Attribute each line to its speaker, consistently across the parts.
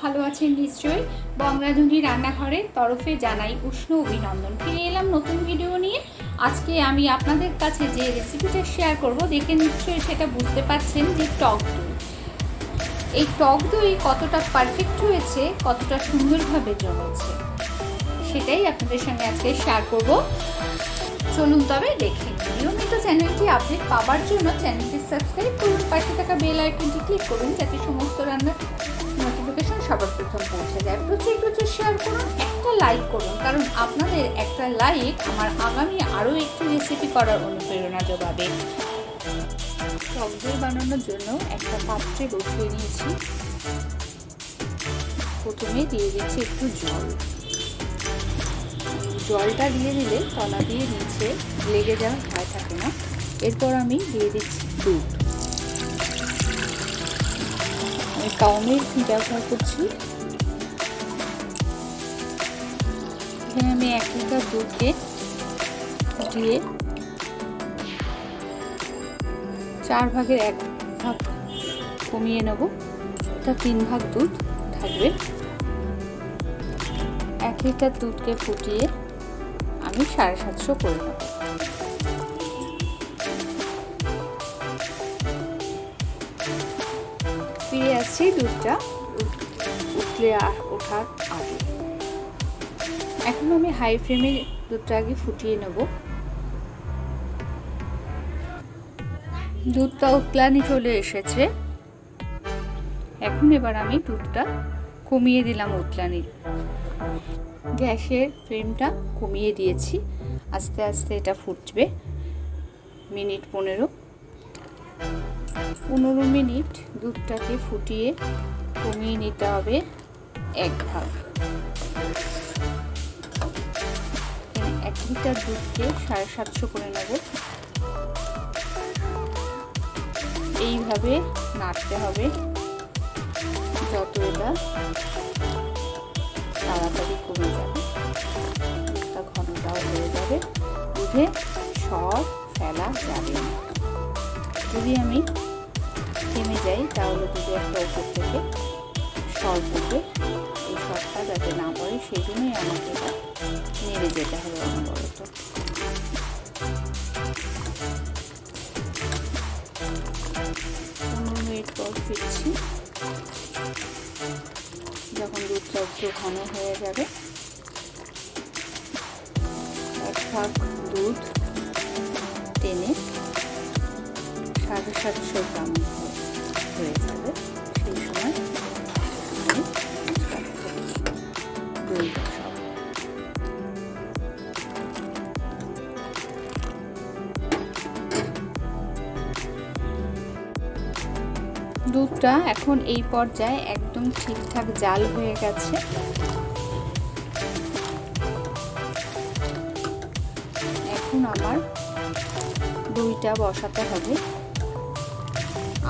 Speaker 1: ভালো আছেন নিশ্চয়ই। বং রাধুনি রান্নাঘরের তরফে জানাই উষ্ণ অভিনন্দন। ফিরে এলাম নতুন ভিডিও নিয়ে। আজকে আমি আপনাদের কাছে যে রেসিপিটা শেয়ার করব, দেখে নিশ্চয়ই সেটা বুঝতে পারছেন যে টক দই। এই টক দই কতটা পারফেক্ট হয়েছে, কতটা সুন্দরভাবে জমেছে, সেটাই আপনাদের সঙ্গে আজকে শেয়ার করব। চলুন তবে দেখে নিয়মিত চ্যানেলটি আপডেট পাওয়ার জন্য চ্যানেলটি সাবস্ক্রাইব করুন, পাশে থাকা বেল আইকনটি ক্লিক করুন যাতে সমস্ত রান্নার নোটিফিকেশন সবার প্রথম পৌঁছে যায়। প্রচুর শেয়ার করুন, একটা লাইক করুন, কারণ আপনাদের একটা লাইক আমার আগামী আরও একটি রেসিপি করার অনুপ্রেরণা যোগাবে। টক দই বানানোর জন্য একটা পাত্রে বসিয়ে নিয়েছি। প্রথমে দিয়ে দিচ্ছি একটু জলটা দিয়ে দিলে তলা দিয়ে নিচে লেগে যাওয়ার ভয় থাকে না। এরপর আমি দিয়ে দিচ্ছি দুধ। আমি কাউ মিল্ক ব্যবহার করছি। এখানে আমি 1 লিটার দুধকে দিয়ে 4 ভাগের 1 ভাগ কমিয়ে নেব। এটা 3 ভাগ দুধ থাকবে। 1 লিটার দুধকে ফুটিয়ে আমি 750 করে নেব। ফিরে আসছি দুধটা উতলে ওঠার আগে। এখন আমি হাই ফ্লেমে দুধটা আগে ফুটিয়ে নেব। দুধটা উতলানি চলে এসেছে। এখন এবার আমি দুধটা কমিয়ে দিলাম উতলানির। গ্যাসের ফ্লেমটা কমিয়ে দিয়েছি। আস্তে আস্তে এটা ফুটবে। মিনিট 15 মিনিট দুধটাকে ফুটিয়ে কমিয়ে নিতে হবে 1 ভাগ। 1 লিটার দুধকে 750 করে নেব। এইভাবে নাড়তে হবে যত এটা তাড়াতাড়ি কমে যাবে, দুধটা ঘনটাও হয়ে যাবে, দুধে সর ফেলা যাবে না। যদি আমি থেমে যাই তাহলে দুধে একটা উপর থেকে সর পড়বে। এই সরটা যাতে না পড়ে সেই জন্যই আমাকে এটা নেড়ে যেতে হবে অনবরত। মিনিট পর ফিরছি। যখন দুধটা একটু ঘন হয়ে যাবে, 1 ভাগ দুধ টেনে 750 গ্রাম হয়ে যাবে, সেই সময় দই বসাবো। দুধটা এখন এই পর্যায়ে একদম ঠিকঠাক জাল হয়ে গেছে। এখন আমার দইটা বসাতে হবে।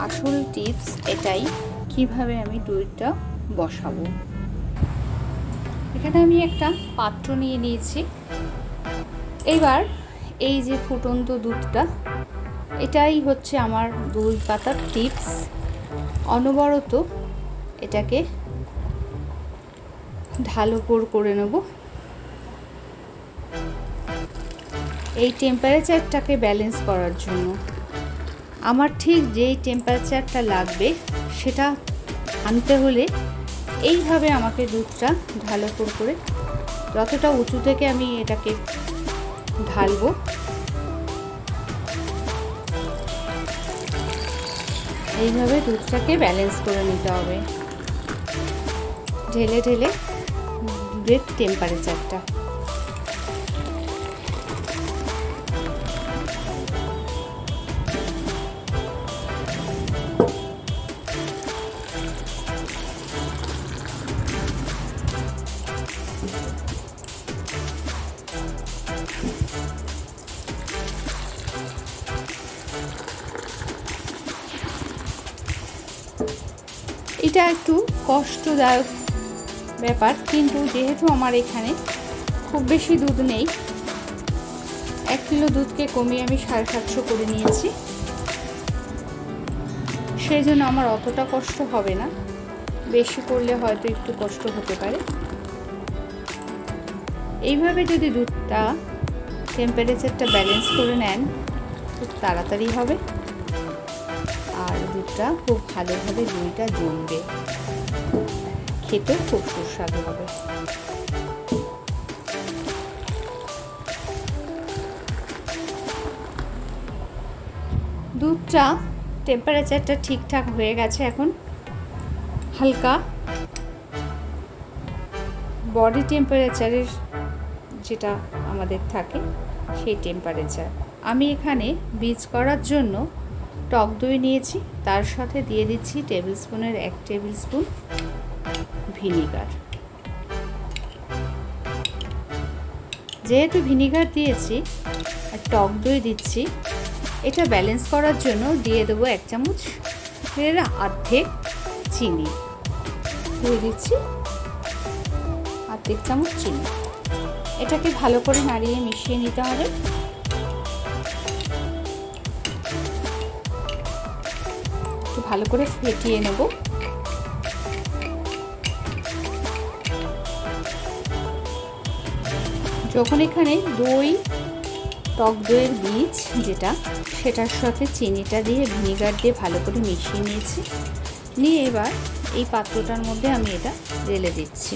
Speaker 1: আসল টিপস এটাই, কিভাবে আমি দইটা বসাবো। এখানে আমি একটা পাত্র নিয়ে নিয়েছি। এবার এই যে ফুটন্ত দুধটা, এটাই হচ্ছে আমার দই পাতার টিপস। অনবরত এটাকে ঢালো করে নেব। এই টেম্পারেচারটাকে ব্যালেন্স করার জন্য আমার ঠিক যেই টেম্পারেচারটা লাগবে সেটা আনতে হলে এইভাবে আমাকে দুধটা ঢালো করে যতটা উঁচু থেকে আমি এটাকে ঢালবো, এইভাবে দুধটাকে ব্যালেন্স করে নিতে হবে, ঢেলে দুধের টেম্পারেচারটা। এটা একটু কষ্টদায়ক ব্যাপার, কিন্তু যেহেতু আমার এখানে খুব বেশি দুধ নেই, 1 কিলো দুধকে কমিয়ে আমি 750 করে নিয়েছি, সেই জন্য আমার অতটা কষ্ট হবে না। বেশি করলে হয়তো একটু কষ্ট হতে পারে। এইভাবে যদি দুধটা টেম্পারেচারটা ব্যালেন্স করে নেন খুব তাড়াতাড়ি হবে আর দুধটা খুব ভালোভাবে দইটা জমবে, খেতেও খুব সুস্বাদু হবে। দুধটা টেম্পারেচারটা ঠিকঠাক হয়ে গেছে, এখন হালকা বডি টেম্পারেচারের যেটা আমাদের থাকে সেই টেম্পারেচার। আমি এখানে বীজ করার জন্য টক দই নিয়েছি, তার সাথে দিয়ে দিচ্ছি টেবিলস্পুনের 1 টেবিল স্পুন ভিনিগার। যেহেতু ভিনিগার দিয়েছি আর টক দই দিচ্ছি, এটা ব্যালেন্স করার জন্য দিয়ে দেবো 1 চামচের অর্ধেক চিনি দিয়ে দিচ্ছি, অর্ধেক চামচ চিনি। এটাকে ভালো করে নাড়িয়ে মিশিয়ে নিতে হবে। একটু ভালো করে ফেটিয়ে নেব। যখন এখানে দই, টক দইয়ের বীজ যেটা, সেটার সাথে চিনিটা দিয়ে ভিনিগার দিয়ে ভালো করে মিশিয়ে নিয়েছি, নিয়ে এবার এই পাত্রটার মধ্যে আমি এটা ঢেলে দিচ্ছি।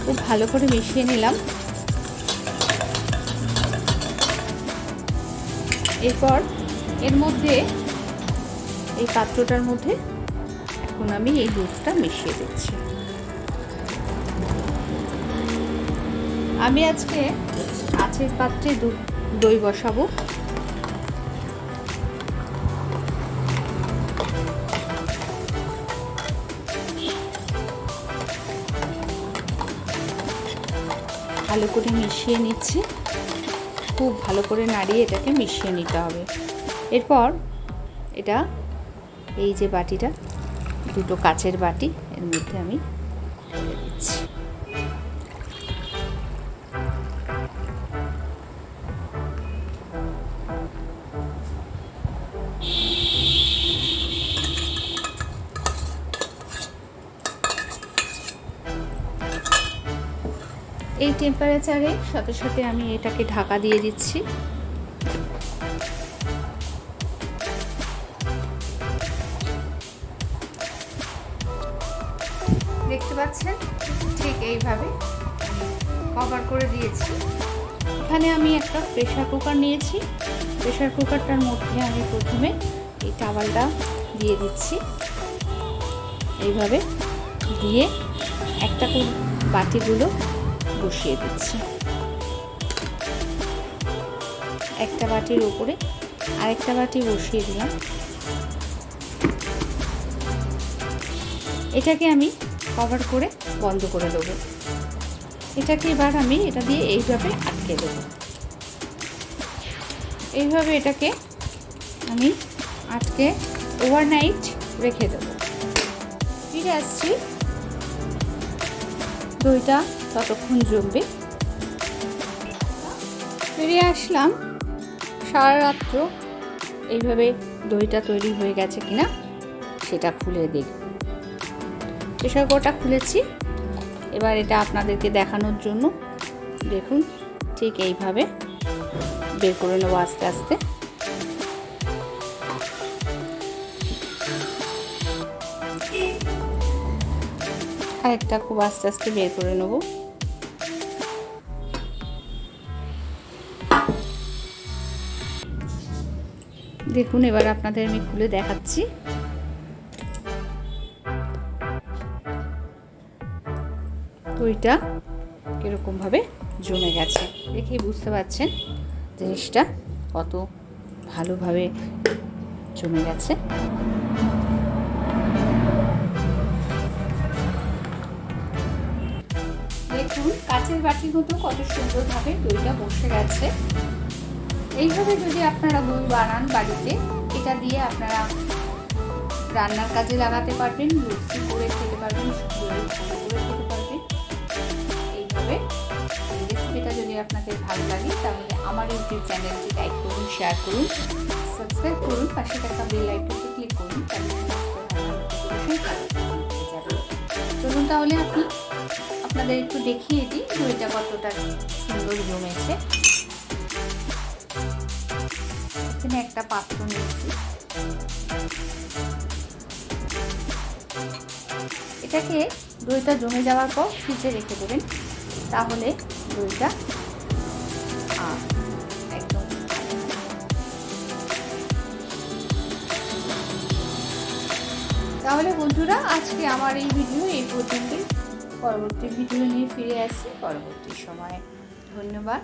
Speaker 1: খুব ভালো করে মিশিয়ে নিলাম। এরপর এর মধ্যে, এই পাত্রটার মধ্যে এখন আমি এই দুধটা মিশিয়ে দিচ্ছি। আমি আজকে কাচের পাত্রে দই বসাবো। ভালো করে মিশিয়ে নিচ্ছি, খুব ভালো করে নাড়িয়ে এটাকে মিশিয়ে নিতে হবে। এরপর এটা, এই যে বাটিটা, দুটো কাচের বাটি, এর মধ্যে আমি ঢেলে দিচ্ছি। এই টেম্পারেচারে সাথে সাথে আমি এটাকে ঢাকা দিয়ে দিচ্ছি। দেখতে পাচ্ছেন ঠিক এইভাবে কভার করে দিয়েছি। এখানে আমি একটা প্রেসার কুকার নিয়েছি। প্রেসার কুকারটার মধ্যে আমি প্রথমে এই টাওয়ালটা দিয়ে দিচ্ছি। এইভাবে দিয়ে একটা করে বাটিগুলো বসিয়ে দিচ্ছি। একটা বাটির উপরে আরেকটা বাটি বসিয়ে দিলাম। এটাকে আমি কভার করে বন্ধ করে দেবো। এটাকে এবার আমি এটা দিয়ে এইভাবে আটকে দেবো। এইভাবে এটাকে আমি আটকে ওভারনাইট রেখে দেবো। ফিরে আসছি, দইটা ততক্ষণ জমবে। ফিরে আসলাম, সারা রাত্র এইভাবে দইটা তৈরি হয়ে গেছে কিনা সেটা খুলে দেখব। প্রেসার কুকারটা খুলেছি, এবার এটা আপনাদেরকে দেখানোর জন্য দেখুন ঠিক এইভাবে বের করে নেবো আস্তে আস্তে। আর একটা খুব আস্তে আস্তে বের করে নেব। দেখুন এবার আপনাদের আমি খুলে দেখাচ্ছি। দইটা কিরকম ভাবে জমে গেছে দেখেই বুঝতে পারছেন জিনিসটা কত ভালোভাবে জমে গেছে। দেখুন কাচের বাটির মতো কত সুন্দরভাবে দইটা বসে গেছে। এইভাবে যদি আপনারা দই বানান বাড়িতে, এটা দিয়ে আপনারা রান্নার কাজে লাগাতে পারবেন, লস্যি করে খেতে পারবেন, দই করে খেতে পারবেন। এইভাবে রেসিপিটা যদি আপনাদের ভালো লাগে তাহলে আমার ইউটিউব চ্যানেলটি লাইক করুন, শেয়ার করুন, সাবস্ক্রাইব করুন, পাশে থাকা বেল আইকনটি ক্লিক করুন। চলুন তাহলে আপনাদের একটু দেখিয়ে দিই দইটা কতটা সুন্দর জমেছে। এখানে একটা পাত্র নিয়েছি, এটাকে দইটা জমে যাওয়ার পর ফ্রিজে রেখে দেবেন, তাহলে দইটা একদম তাহলে বন্ধুরা আজকে আমার এই ভিডিও এই পর্যন্তই। পরবর্তী ভিডিও নিয়ে ফিরে আসছি পরবর্তী সময়ে। ধন্যবাদ।